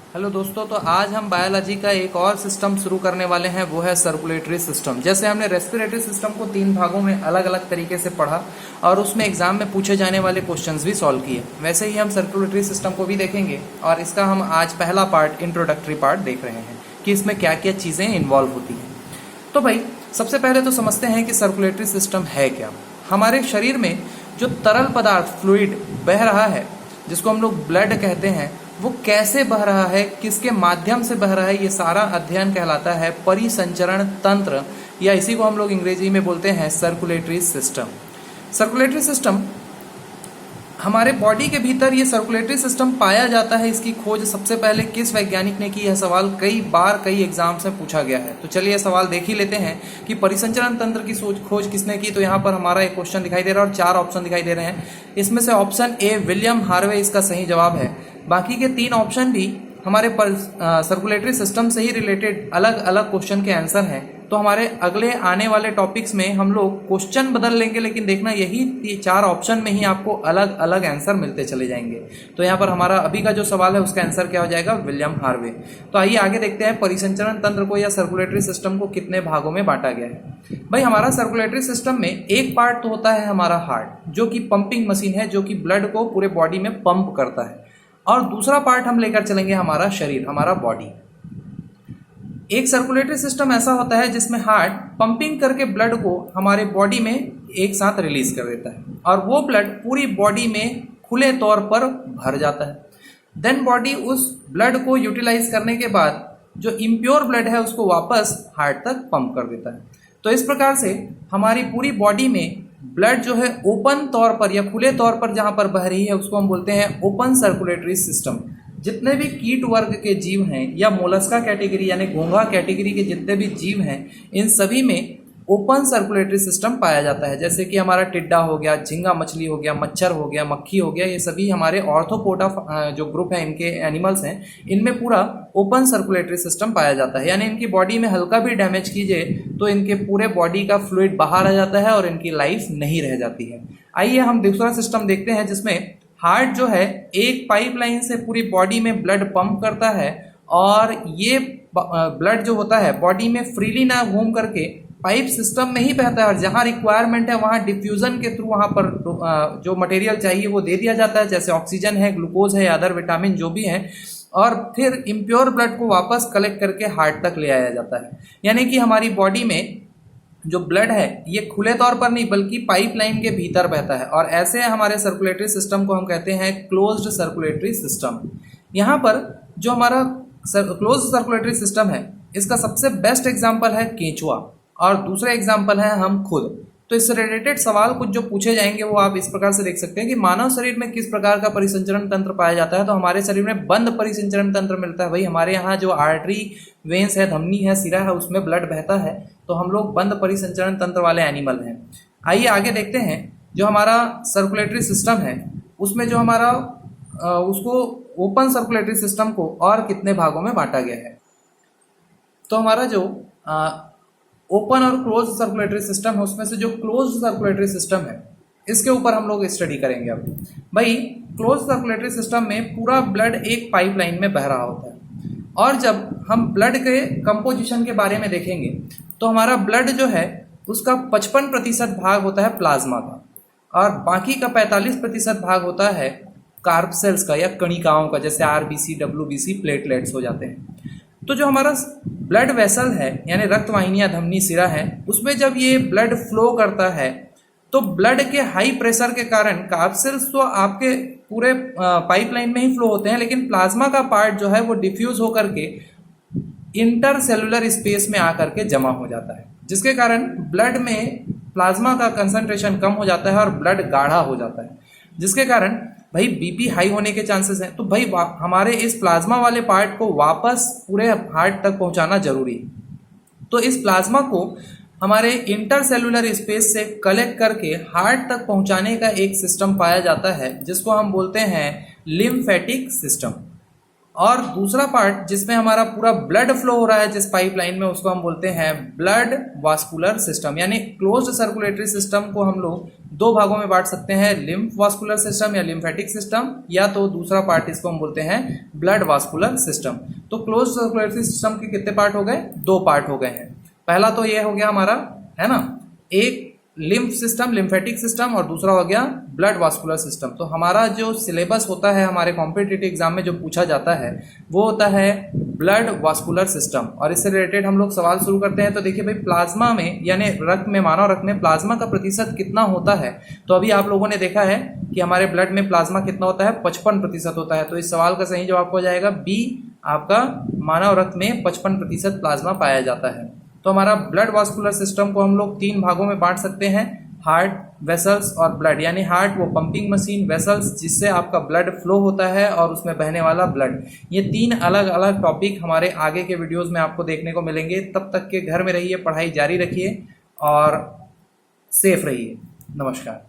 Hello दोस्तों, तो आज हम बायोलॉजी का एक और सिस्टम शुरू करने वाले हैं, वो है सर्कुलेटरी सिस्टम। जैसे हमने रेस्पिरेटरी सिस्टम को 3 भागों में अलग अलग तरीके से पढ़ा और उसमें एग्जाम में पूछे जाने वाले क्वेश्चंस भी सॉल्व किए, वैसे ही हम सर्कुलेटरी सिस्टम को भी देखेंगे। और इसका हम आज पहला पार्ट, इंट्रोडक्टरी पार्ट देख रहे हैं कि इसमें क्या क्या चीज़ें इन्वॉल्व होती हैं। तो भाई सबसे पहले तो समझते हैं कि सर्कुलेटरी सिस्टम है क्या। हमारे शरीर में जो तरल पदार्थ, फ्लूइड बह रहा है, जिसको हम लोग ब्लड कहते हैं, वो कैसे बह रहा है, किसके माध्यम से बह रहा है, ये सारा अध्ययन कहलाता है परिसंचरण तंत्र, या इसी को हम लोग अंग्रेजी में बोलते हैं सर्कुलेटरी सिस्टम। सर्कुलेटरी सिस्टम हमारे बॉडी के भीतर ये सर्कुलेटरी सिस्टम पाया जाता है। इसकी खोज सबसे पहले किस वैज्ञानिक ने की, यह सवाल कई बार कई एग्जाम्स में पूछा गया है। तो चलिए यह सवाल देख ही लेते हैं कि परिसंचरण तंत्र की खोज किसने की। तो यहाँ पर हमारा एक क्वेश्चन दिखाई दे रहा है और 4 ऑप्शन दिखाई दे रहे हैं। इसमें से ऑप्शन ए विलियम हार्वे इसका सही जवाब है। बाकी के 3 ऑप्शन भी हमारे सर्कुलेटरी सिस्टम से ही रिलेटेड अलग अलग क्वेश्चन के आंसर हैं। तो हमारे अगले आने वाले टॉपिक्स में हम लोग क्वेश्चन बदल लेंगे, लेकिन देखना यही 4 ऑप्शन में ही आपको अलग अलग आंसर मिलते चले जाएंगे। तो यहाँ पर हमारा अभी का जो सवाल है उसका आंसर क्या हो जाएगा, विलियम हार्वे। तो आइए आगे देखते हैं परिसंचरण तंत्र को या सर्कुलेटरी सिस्टम को कितने भागों में बांटा गया है। भाई हमारा सर्कुलेटरी सिस्टम में एक पार्ट तो होता है हमारा हार्ट, जो कि पंपिंग मशीन है, जो कि ब्लड को पूरे बॉडी में पंप करता है। और दूसरा पार्ट हम लेकर चलेंगे हमारा शरीर, हमारा बॉडी। एक सर्कुलेटरी सिस्टम ऐसा होता है जिसमें हार्ट पंपिंग करके ब्लड को हमारे बॉडी में एक साथ रिलीज कर देता है और वो ब्लड पूरी बॉडी में खुले तौर पर भर जाता है। देन बॉडी उस ब्लड को यूटिलाइज करने के बाद जो इम्प्योर ब्लड है उसको वापस हार्ट तक पंप कर देता है। तो इस प्रकार से हमारी पूरी बॉडी में ब्लड जो है ओपन तौर पर या खुले तौर पर जहां पर बह रही है उसको हम बोलते हैं ओपन सर्कुलेटरी सिस्टम। जितने भी कीट वर्ग के जीव हैं या मोलस्का कैटेगरी यानी घोंघा कैटेगरी के जितने भी जीव हैं, इन सभी में ओपन सर्कुलेटरी सिस्टम पाया जाता है। जैसे कि हमारा टिड्डा हो गया, झींगा मछली हो गया, मच्छर हो गया, मक्खी हो गया, ये सभी हमारे ऑर्थोपोडा जो ग्रुप है इनके एनिमल्स हैं, इनमें पूरा ओपन सर्कुलेटरी सिस्टम पाया जाता है। यानी इनकी बॉडी में हल्का भी डैमेज कीजिए तो इनके पूरे बॉडी का फ्लूइड बाहर आ जाता है और इनकी लाइफ नहीं रह जाती है। आइए हम दूसरा सिस्टम देखते हैं जिसमें हार्ट जो है एक पाइपलाइन से पूरी बॉडी में ब्लड पंप करता है और ये ब्लड जो होता है बॉडी में फ्रीली ना घूम करके पाइप सिस्टम में ही बहता है और जहां रिक्वायरमेंट है वहां डिफ्यूजन के थ्रू वहां पर जो मटेरियल चाहिए वो दे दिया जाता है, जैसे ऑक्सीजन है, ग्लूकोज है, अदर विटामिन जो भी है, और फिर इम्प्योर ब्लड को वापस कलेक्ट करके हार्ट तक ले आया जाता है। यानी कि हमारी बॉडी में जो ब्लड है ये खुले तौर पर नहीं बल्कि पाइपलाइन के भीतर बहता है और ऐसे हमारे सर्कुलेटरी सिस्टम को हम कहते हैं क्लोज्ड सर्कुलेटरी सिस्टम। यहाँ पर जो हमारा क्लोज्ड सर्कुलेटरी सिस्टम है इसका सबसे बेस्ट एग्जाम्पल है केंचुआ और दूसरा एग्जाम्पल है हम खुद। तो इससे रिलेटेड सवाल कुछ जो पूछे जाएंगे वो आप इस प्रकार से देख सकते हैं कि मानव शरीर में किस प्रकार का परिसंचरण तंत्र पाया जाता है। तो हमारे शरीर में बंद परिसंचरण तंत्र मिलता है। भाई हमारे यहाँ जो आर्टरी, वेन्स है, धमनी है, सिरा है, उसमें ब्लड बहता है, तो हम लोग बंद परिसंचरण तंत्र वाले एनिमल हैं। आइए आगे देखते हैं जो हमारा सर्कुलेटरी सिस्टम है उसमें जो हमारा उसको ओपन सर्कुलेटरी सिस्टम को और कितने भागों में बांटा गया है। तो हमारा जो ओपन और क्लोज सर्कुलेटरी सिस्टम है उसमें से जो क्लोज सर्कुलेटरी सिस्टम है इसके ऊपर हम लोग स्टडी करेंगे। अब भाई क्लोज सर्कुलेटरी सिस्टम में पूरा ब्लड एक पाइपलाइन में बह रहा होता है और जब हम ब्लड के कंपोजिशन के बारे में देखेंगे तो हमारा ब्लड जो है उसका 55% भाग होता है प्लाज्मा का और बाकी का 45% भाग होता है कार्ब सेल्स का या कणिकाओं का, जैसे आरबीसी, डब्ल्यूबीसी, प्लेटलेट्स हो जाते हैं। तो जो हमारा ब्लड वेसल है यानी रक्त वाहिनियां, धमनी, सिरा है, उसमें जब ये ब्लड फ्लो करता है तो ब्लड के हाई प्रेशर के कारण कार्ब सेल्स तो आपके पूरे पाइपलाइन में ही फ्लो होते हैं, लेकिन प्लाज्मा का पार्ट जो है वो डिफ्यूज होकर के इंटरसेलुलर स्पेस में आकर के जमा हो जाता है, जिसके कारण ब्लड में प्लाज्मा का कंसंट्रेशन कम हो जाता है और ब्लड गाढ़ा हो जाता है, जिसके कारण भाई बीपी हाई होने के चांसेस हैं। तो भाई हमारे इस प्लाज्मा वाले पार्ट को वापस पूरे हार्ट तक पहुंचाना जरूरी है। तो इस प्लाज्मा को हमारे इंटरसेलुलर स्पेस से कलेक्ट करके हार्ट तक पहुंचाने का एक सिस्टम पाया जाता है जिसको हम बोलते हैं लिम्फेटिक सिस्टम। और दूसरा पार्ट जिसमें हमारा पूरा ब्लड फ्लो हो रहा है जिस पाइपलाइन में, उसको हम बोलते हैं ब्लड वास्कुलर सिस्टम। यानी क्लोज्ड सर्कुलेटरी सिस्टम को हम लोग दो भागों में बांट सकते हैं, लिम्फ वास्कुलर सिस्टम या लिम्फेटिक सिस्टम, या तो दूसरा पार्ट इसको हम बोलते हैं ब्लड वास्कुलर सिस्टम। तो क्लोज्ड सर्कुलेटरी सिस्टम के कितने पार्ट हो गए? दो पार्ट हो गए हैं। पहला तो ये हो गया हमारा, है ना, एक लिम्फ सिस्टम, लिम्फेटिक सिस्टम, और दूसरा हो गया ब्लड वास्कुलर सिस्टम। तो हमारा जो सिलेबस होता है हमारे कॉम्पिटिटिव एग्जाम में जो पूछा जाता है वो होता है ब्लड वास्कुलर सिस्टम, और इससे रिलेटेड हम लोग सवाल शुरू करते हैं। तो देखिए भाई, प्लाज्मा में यानी रक्त में, मानव रक्त में प्लाज्मा का प्रतिशत कितना होता है? तो अभी आप लोगों ने देखा है कि हमारे ब्लड में प्लाज्मा कितना होता है? 55% होता है। तो इस सवाल का सही जवाब हो जाएगा बी, आपका मानव रक्त में 55% प्लाज्मा पाया जाता है। तो हमारा ब्लड वास्कुलर सिस्टम को हम लोग तीन भागों में बांट सकते हैं, हार्ट, वेसल्स और ब्लड। यानी हार्ट वो पंपिंग मशीन, वेसल्स जिससे आपका ब्लड फ्लो होता है और उसमें बहने वाला ब्लड। ये तीन अलग अलग टॉपिक हमारे आगे के वीडियोस में आपको देखने को मिलेंगे। तब तक के घर में रहिए, पढ़ाई जारी रखिए और सेफ रहिए। नमस्कार।